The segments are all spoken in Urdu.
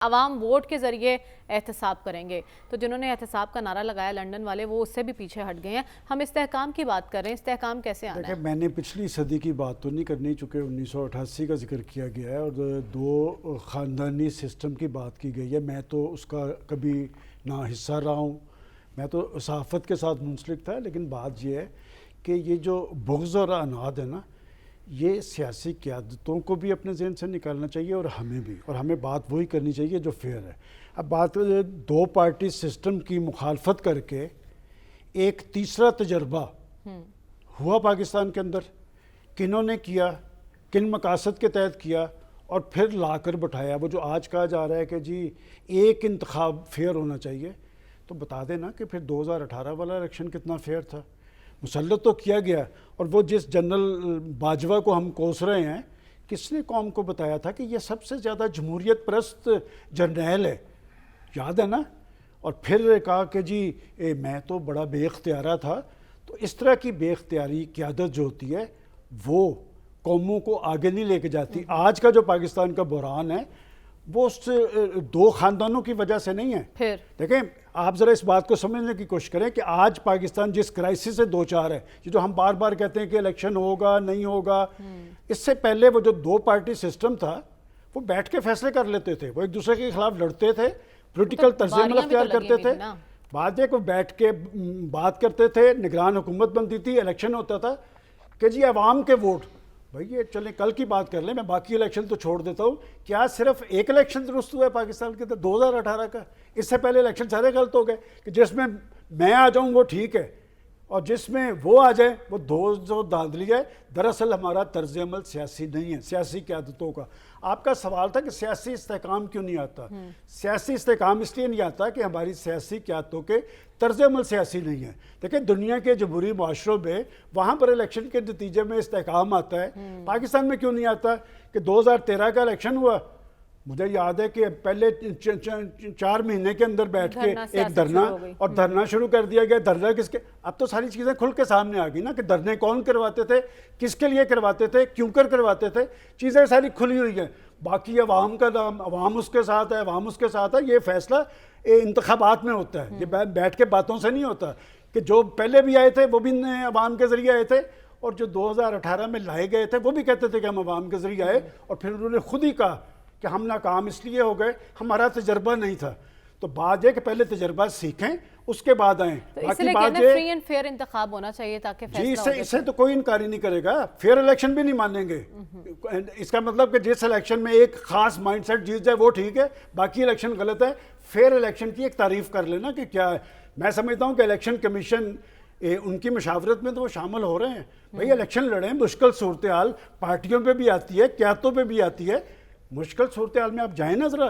عوام ووٹ کے ذریعے احتساب کریں گے، تو جنہوں نے احتساب کا نعرہ لگایا لندن والے، وہ اس سے بھی پیچھے ہٹ گئے ہیں۔ ہم استحکام کی بات کر رہے ہیں، استحکام کیسے آنا ہے؟ دیکھیں، میں نے پچھلی صدی کی بات تو نہیں کرنی، چونکہ 1988 کا ذکر کیا گیا ہے اور دو خاندانی سسٹم کی بات کی گئی ہے۔ میں تو اس کا کبھی نہ حصہ رہا ہوں، میں تو صحافت کے ساتھ منسلک تھا، لیکن بات یہ ہے کہ یہ جو بغض اور عناد ہے نا، یہ سیاسی قیادتوں کو بھی اپنے ذہن سے نکالنا چاہیے اور ہمیں بھی، اور ہمیں بات وہی کرنی چاہیے جو فیئر ہے۔ اب بات دو پارٹی سسٹم کی مخالفت کر کے ایک تیسرا تجربہ ہوا پاکستان کے اندر، کنہوں نے کیا، کن مقاصد کے تحت کیا، اور پھر لا کر بٹھایا۔ وہ جو آج کہا جا رہا ہے کہ جی ایک انتخاب فیئر ہونا چاہیے، تو بتا دینا کہ پھر 2018 والا الیکشن کتنا فیئر تھا۔ مسلط تو کیا گیا، اور وہ جس جنرل باجوہ کو ہم کوس رہے ہیں، کس نے قوم کو بتایا تھا کہ یہ سب سے زیادہ جمہوریت پرست جرنیل ہے، یاد ہے نا؟ اور پھر کہا کہ جی میں تو بڑا بے اختیارہ تھا۔ تو اس طرح کی بے اختیاری قیادت جو ہوتی ہے وہ قوموں کو آگے نہیں لے کے جاتی۔ آج کا جو پاکستان کا بحران ہے وہ اس دو خاندانوں کی وجہ سے نہیں ہے۔ پھر دیکھیں، آپ ذرا اس بات کو سمجھنے کی کوشش کریں کہ آج پاکستان جس کرائسس سے دو چار ہے، یہ جو ہم بار بار کہتے ہیں کہ الیکشن ہوگا نہیں ہوگا، اس سے پہلے وہ جو دو پارٹی سسٹم تھا وہ بیٹھ کے فیصلے کر لیتے تھے، وہ ایک دوسرے کے خلاف لڑتے تھے، پولیٹیکل طرز عمل اختیار کرتے تھے، بعد ایک وہ بیٹھ کے بات کرتے تھے، نگران حکومت بنتی تھی، الیکشن ہوتا تھا کہ جی عوام کے ووٹ، بھائی یہ چلیں کل کی بات کر لیں، میں باقی الیکشن تو چھوڑ دیتا ہوں۔ کیا صرف ایک الیکشن درست ہوا ہے پاکستان کے اندر 2018 کا؟ اس سے پہلے الیکشن سارے غلط ہو گئے کہ جس میں میں آ جاؤں وہ ٹھیک ہے، اور جس میں وہ آ جائے وہ دو دھاندلی ہے۔ دراصل ہمارا طرز عمل سیاسی نہیں ہے، سیاسی قیادتوں کا۔ آپ کا سوال تھا کہ سیاسی استحکام کیوں نہیں آتا؟ سیاسی استحکام اس لیے نہیں آتا کہ ہماری سیاسی قیادتوں کے طرز عمل سیاسی نہیں ہے۔ دیکھیں، دنیا کے جمہوری معاشروں میں وہاں پر الیکشن کے نتیجے میں استحکام آتا ہے، پاکستان میں کیوں نہیں آتا؟ کہ 2013 کا الیکشن ہوا، مجھے یاد ہے کہ پہلے 4 مہینے کے اندر بیٹھ کے ایک دھرنا، اور دھرنا شروع کر دیا گیا۔ دھرنا کس کے؟ اب تو ساری چیزیں کھل کے سامنے آ گئی نا کہ دھرنے کون کرواتے تھے، کس کے لیے کرواتے تھے، کیوں کر کرواتے تھے، چیزیں ساری کھلی ہوئی ہیں۔ باقی عوام کا نام، عوام اس کے ساتھ ہے، عوام اس کے ساتھ ہے، یہ فیصلہ انتخابات میں ہوتا ہے، یہ بیٹھ کے باتوں سے نہیں ہوتا۔ کہ جو پہلے بھی آئے تھے وہ بھی عوام کے ذریعے آئے تھے، اور جو 2018 میں لائے گئے تھے وہ بھی کہتے تھے کہ ہم عوام کے ذریعے آئے، اور پھر انہوں نے خود ہی کہا کہ ہم ناکام اس لیے ہو گئے، ہمارا تجربہ نہیں تھا۔ تو بات یہ کہ پہلے تجربہ سیکھیں، اس کے بعد آئیں۔ باقی بات یہ فری اینڈ فیئر انتخاب ہونا چاہیے تاکہ جی اس سے تو کوئی انکار ہی نہیں کرے گا، فیئر الیکشن بھی نہیں مانیں گے۔ اس کا مطلب کہ جس الیکشن میں ایک خاص مائنڈ سیٹ جیت جائے وہ ٹھیک ہے، باقی الیکشن غلط ہے۔ فیئر الیکشن کی ایک تعریف کر لینا کہ کیا ہے۔ میں سمجھتا ہوں کہ الیکشن کمیشن ان کی مشاورت میں تو وہ شامل ہو رہے ہیں۔ بھئی الیکشن لڑیں، مشکل صورتحال پارٹیوں پہ بھی آتی ہے، قیادتوں پہ بھی آتی ہے۔ مشکل صورتحال میں آپ جائیں نا ذرا،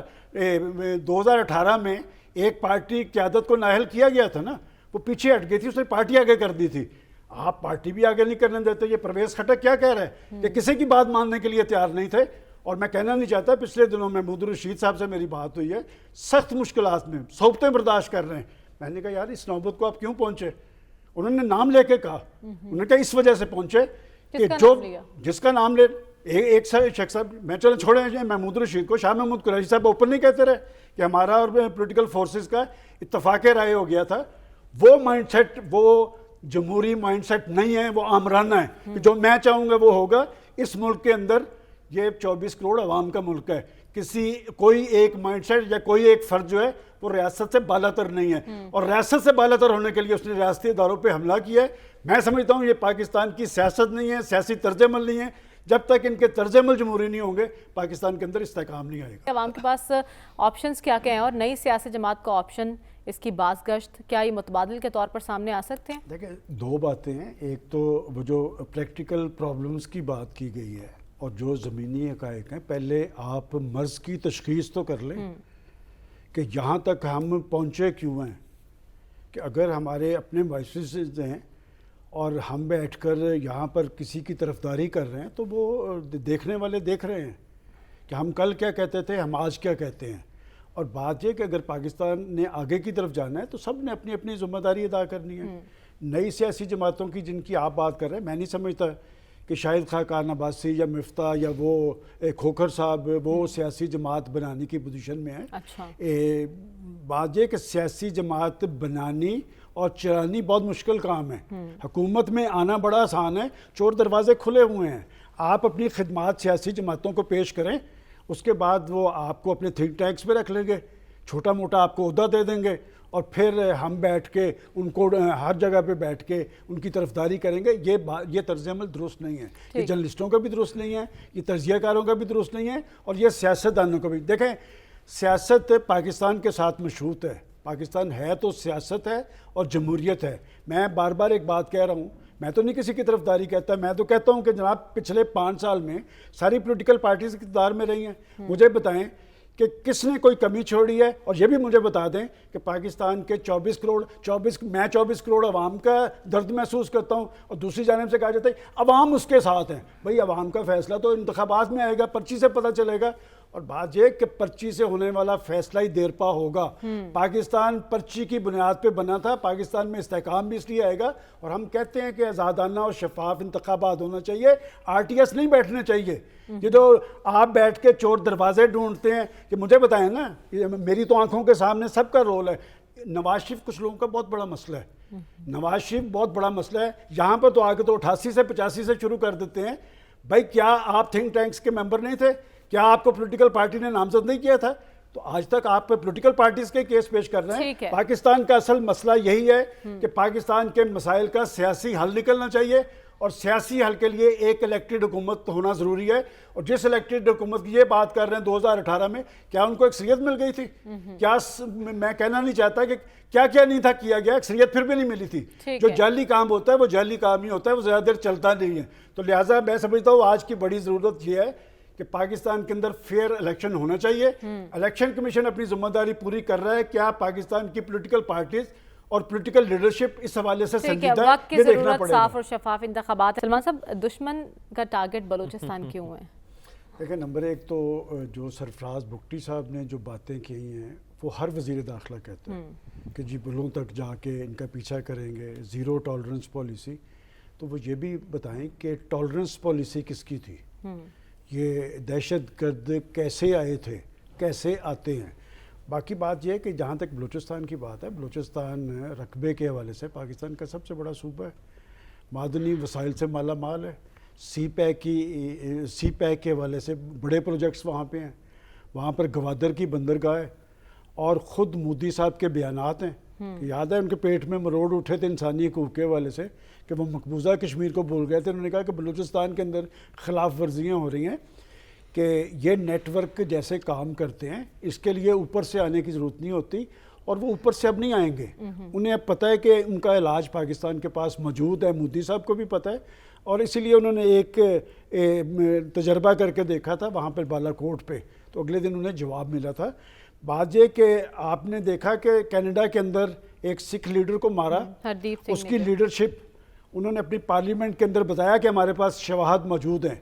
2018 میں ایک پارٹی قیادت کو نااہل کیا گیا تھا نا، وہ پیچھے ہٹ گئی تھی، اس نے پارٹی آگے کر دی تھی۔ آپ پارٹی بھی آگے نہیں کرنے دیتے۔ یہ پرویز خٹک کیا کہہ رہا ہے کہ کسی کی بات ماننے کے لیے تیار نہیں تھے، اور میں کہنا نہیں چاہتا، پچھلے دنوں میں محمود رشید صاحب سے میری بات ہوئی ہے، سخت مشکلات میں صعوبتیں برداشت کر رہے ہیں۔ میں نے کہا یار اس نوبت کو آپ کیوں پہنچے؟ انہوں نے نام لے کے کہا، انہوں نے کہا اس وجہ سے پہنچے کہ جو جس کا نام لے ایک شخص صاحب، میں چلے چھوڑیں محمود رشید کو، شاہ محمود قریشی صاحب اوپن نہیں کہتے رہے کہ ہمارا اور پولیٹیکل فورسز کا اتفاق رائے ہو گیا تھا۔ وہ مائنڈ سیٹ، وہ جمہوری مائنڈ سیٹ نہیں ہے، وہ آمرانہ ہے کہ جو میں چاہوں گا وہ ہوگا۔ اس ملک کے اندر یہ 24 کروڑ عوام کا ملک ہے، کوئی ایک مائنڈ سیٹ یا کوئی ایک فرد جو ہے وہ ریاست سے بالا تر نہیں ہے، اور ریاست سے بالا تر ہونے کے لیے اس نے ریاستی اداروں پہ حملہ کیا ہے۔ میں سمجھتا ہوں یہ پاکستان کی سیاست نہیں ہے، سیاسی طرز عمل نہیں ہے۔ جب تک ان کے طرز عمل جمہوری نہیں ہوں گے، پاکستان کے اندر استحکام نہیں آئے گا۔ عوام کے پاس آپشنز کیا کیا ہیں، اور نئی سیاسی جماعت کا آپشن، اس کی باز گشت، کیا یہ متبادل کے طور پر سامنے آ سکتے ہیں؟ دیکھیں، دو باتیں ہیں۔ ایک تو وہ جو پریکٹیکل پرابلمز کی بات کی گئی ہے اور جو زمینی حقائق ہیں، پہلے آپ مرض کی تشخیص تو کر لیں کہ یہاں تک ہم پہنچے کیوں ہیں۔ کہ اگر ہمارے اپنے وائسز ہیں اور ہم بیٹھ کر یہاں پر کسی کی طرفداری کر رہے ہیں، تو وہ دیکھنے والے دیکھ رہے ہیں کہ ہم کل کیا کہتے تھے، ہم آج کیا کہتے ہیں۔ اور بات یہ کہ اگر پاکستان نے آگے کی طرف جانا ہے تو سب نے اپنی اپنی ذمہ داری ادا کرنی ہے۔ نئی سیاسی جماعتوں کی جن کی آپ بات کر رہے ہیں، میں نہیں سمجھتا کہ شاہد خاقان عباسی یا مفتاح یا وہ کھوکھر صاحب وہ سیاسی جماعت بنانے کی پوزیشن میں ہیں. اچھا بات یہ کہ سیاسی جماعت بنانی اور چلانی بہت مشکل کام ہے. حکومت میں آنا بڑا آسان ہے, چور دروازے کھلے ہوئے ہیں. آپ اپنی خدمات سیاسی جماعتوں کو پیش کریں, اس کے بعد وہ آپ کو اپنے تھنک ٹینکس پہ رکھ لیں گے, چھوٹا موٹا آپ کو عہدہ دے دیں گے, اور پھر ہم بیٹھ کے ان کو ہر جگہ پہ بیٹھ کے ان کی طرفداری کریں گے. یہ طرز عمل درست نہیں ہے. یہ جرنلسٹوں کا بھی درست نہیں ہے, یہ تجزیہ کاروں کا بھی درست نہیں ہے, اور یہ سیاستدانوں کا بھی. دیکھیں, سیاست پاکستان کے ساتھ مشروط ہے. پاکستان ہے تو سیاست ہے اور جمہوریت ہے. میں بار بار ایک بات کہہ رہا ہوں, میں تو نہیں کسی کی طرفداری کہتا, میں تو کہتا ہوں کہ جناب پچھلے 5 سال میں ساری پولیٹیکل پارٹیز اقتدار میں رہی ہیں. مجھے بتائیں کہ کس نے کوئی کمی چھوڑی ہے, اور یہ بھی مجھے بتا دیں کہ پاکستان کے 24 کروڑ عوام کا درد محسوس کرتا ہوں, اور دوسری جانب سے کہا جاتا ہے عوام اس کے ساتھ ہیں. بھئی عوام کا فیصلہ تو انتخابات میں آئے گا, پرچی سے پتہ چلے گا. اور بات یہ کہ پرچی سے ہونے والا فیصلہ ہی دیر پا ہوگا. پاکستان پرچی کی بنیاد پہ بنا تھا. پاکستان میں استحکام بھی اس لیے آئے گا, اور ہم کہتے ہیں کہ آزادانہ اور شفاف انتخابات ہونا چاہیے. RTS نہیں بیٹھنے چاہیے. یہ جو آپ بیٹھ کے چور دروازے ڈھونڈتے ہیں, کہ مجھے بتائیں نا, میری تو آنکھوں کے سامنے سب کا رول ہے. نواز شریف کچھ لوگوں کا بہت بڑا مسئلہ ہے. نواز شریف بہت بڑا مسئلہ ہے. یہاں پر تو آگے تو 88 سے 85 سے شروع کر دیتے ہیں. بھائی کیا آپ تھنک ٹینکس کے ممبر نہیں تھے؟ کیا آپ کو پولیٹیکل پارٹی نے نامزد نہیں کیا تھا؟ تو آج تک آپ پہ پولیٹیکل پارٹیز کے کیس پیش کر رہے ہیں. پاکستان کا اصل مسئلہ یہی ہے کہ پاکستان کے مسائل کا سیاسی حل نکلنا چاہیے, اور سیاسی حل کے لیے ایک الیکٹڈ حکومت ہونا ضروری ہے. اور جس الیکٹڈ حکومت کی یہ بات کر رہے ہیں 2018 میں, کیا ان کو اکثریت مل گئی تھی؟ کیا میں کہنا نہیں چاہتا کہ کیا کیا نہیں تھا کیا گیا, اکثریت پھر بھی نہیں ملی تھی. جو جعلی کام ہوتا ہے وہ جعلی کام ہی ہوتا ہے, وہ زیادہ دیر چلتا نہیں ہے. تو لہٰذا میں سمجھتا ہوں آج کی بڑی ضرورت یہ ہے کہ پاکستان کے اندر فیئر الیکشن ہونا چاہیے. الیکشن کمیشن اپنی ذمہ داری پوری کر رہا ہے. کیا پاکستان کی پولیٹیکل پارٹیز اور پولیٹیکل لیڈرشپ اس حوالے سے سنجیدہ ہے, یہ دیکھنا پڑے گا. صاف اور شفاف انتخابات. سلمان صاحب, دشمن کا ٹارگٹ بلوچستان کیوں ہے؟ دیکھیں, نمبر 1 تو جو سرفراز بگٹی صاحب نے جو باتیں کی ہیں وہ ہر وزیر داخلہ کہتے ہیں کہ جی بلوں تک جا کے ان کا پیچھا کریں گے, زیرو ٹالرنس پالیسی. تو وہ یہ بھی بتائیں کہ ٹالرنس پالیسی کس کی تھی؟ یہ دہشت گرد کیسے آئے تھے, کیسے آتے ہیں؟ باقی بات یہ ہے کہ جہاں تک بلوچستان کی بات ہے, بلوچستان رقبے کے حوالے سے پاکستان کا سب سے بڑا صوبہ ہے, معدنی وسائل سے مالا مال ہے. سی پیک کے حوالے سے بڑے پروجیکٹس وہاں پہ ہیں. وہاں پر گوادر کی بندرگاہ ہے, اور خود مودی صاحب کے بیانات ہیں کہ یاد ہے ان کے پیٹ میں مروڑ اٹھے تھے انسانی حقوق کے حوالے سے, کہ وہ مقبوضہ کشمیر کو بھول گئے تھے. انہوں نے کہا کہ بلوچستان کے اندر خلاف ورزیاں ہو رہی ہیں, کہ یہ نیٹ ورک جیسے کام کرتے ہیں, اس کے لیے اوپر سے آنے کی ضرورت نہیں ہوتی, اور وہ اوپر سے اب نہیں آئیں گے. انہیں اب پتہ ہے کہ ان کا علاج پاکستان کے پاس موجود ہے, مودی صاحب کو بھی پتہ ہے, اور اسی لیے انہوں نے ایک تجربہ کر کے دیکھا تھا وہاں پر بالا کوٹ پہ, تو اگلے دن انہیں جواب ملا تھا. بات یہ کہ آپ نے دیکھا کہ کینیڈا کے اندر ایک سکھ لیڈر کو مارا, اس کی لیڈرشپ انہوں نے اپنی پارلیمنٹ کے اندر بتایا کہ ہمارے پاس شواہد موجود ہیں.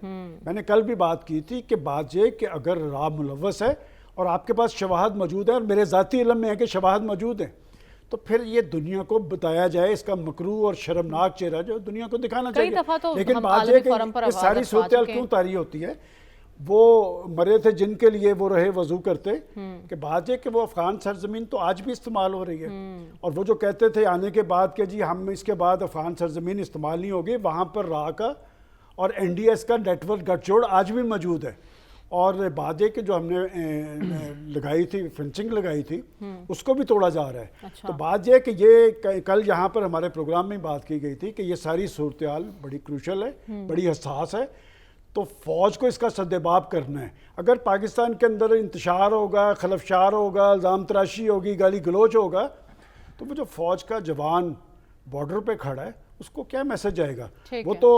میں نے کل بھی بات کی تھی کہ بات یہ کہ اگر راہ ملوث ہے اور آپ کے پاس شواہد موجود ہیں, اور میرے ذاتی علم میں ہے کہ شواہد موجود ہیں, تو پھر یہ دنیا کو بتایا جائے, اس کا مکروہ اور شرمناک چہرہ جو دنیا کو دکھانا چاہیے. لیکن بات یہ کہ ساری صورتحال کیوں طاری ہوتی ہے, وہ مرے تھے جن کے لیے وہ رہے وضو کرتے, کہ بات یہ کہ وہ افغان سرزمین تو آج بھی استعمال ہو رہی ہے. اور وہ جو کہتے تھے آنے کے بعد کہ جی ہم اس کے بعد افغان سرزمین استعمال نہیں ہوگی, وہاں پر راہ کا اور NDS کا نیٹ ورک گٹھ جوڑ آج بھی موجود ہے. اور بات یہ کہ جو ہم نے لگائی تھی, فنسنگ لگائی تھی, اس کو بھی توڑا جا رہا ہے. تو بات یہ کہ یہ کل یہاں پر ہمارے پروگرام میں بات کی گئی تھی کہ یہ ساری صورتحال بڑی کروشل ہے, بڑی حساس ہے, تو فوج کو اس کا سدباب کرنا ہے. اگر پاکستان کے اندر انتشار ہوگا, خلفشار ہوگا, الزام تراشی ہوگی, گالی گلوچ ہوگا, تو وہ جو فوج کا جوان بارڈر پہ کھڑا ہے اس کو کیا میسج آئے گا؟ وہ تو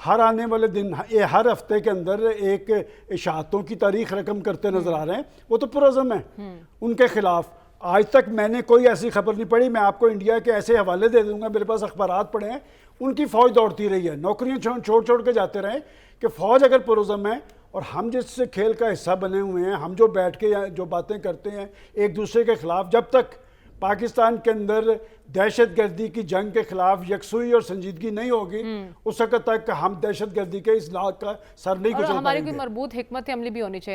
ہر آنے والے دن, ہر ہفتے کے اندر ایک اشاعتوں کی تاریخ رقم کرتے نظر آ رہے ہیں. وہ تو پرعزم ہیں ان کے خلاف. آج تک میں نے کوئی ایسی خبر نہیں پڑھی, میں آپ کو انڈیا کے ایسے حوالے دے دوں گا, میرے پاس اخبارات پڑے ہیں, ان کی فوج دوڑتی رہی ہے, نوکریاں چھوڑ کے جاتے رہے, کہ فوج اگر پرعزم ہے اور ہم جس کھیل کا حصہ بنے ہوئے ہیں, ہم جو بیٹھ کے جو باتیں کرتے ہیں ایک دوسرے کے خلاف, جب تک پاکستان کے اندر دہشت گردی کی جنگ کے خلاف یکسوئی اور سنجیدگی نہیں ہوگی اس وقت تک ہم دہشت گردی کے اس لاغ کا سر نہیں اور کچل ہماری پائیں کوئی گے. مربوط حکمت عملی بھی ہونی چاہیے.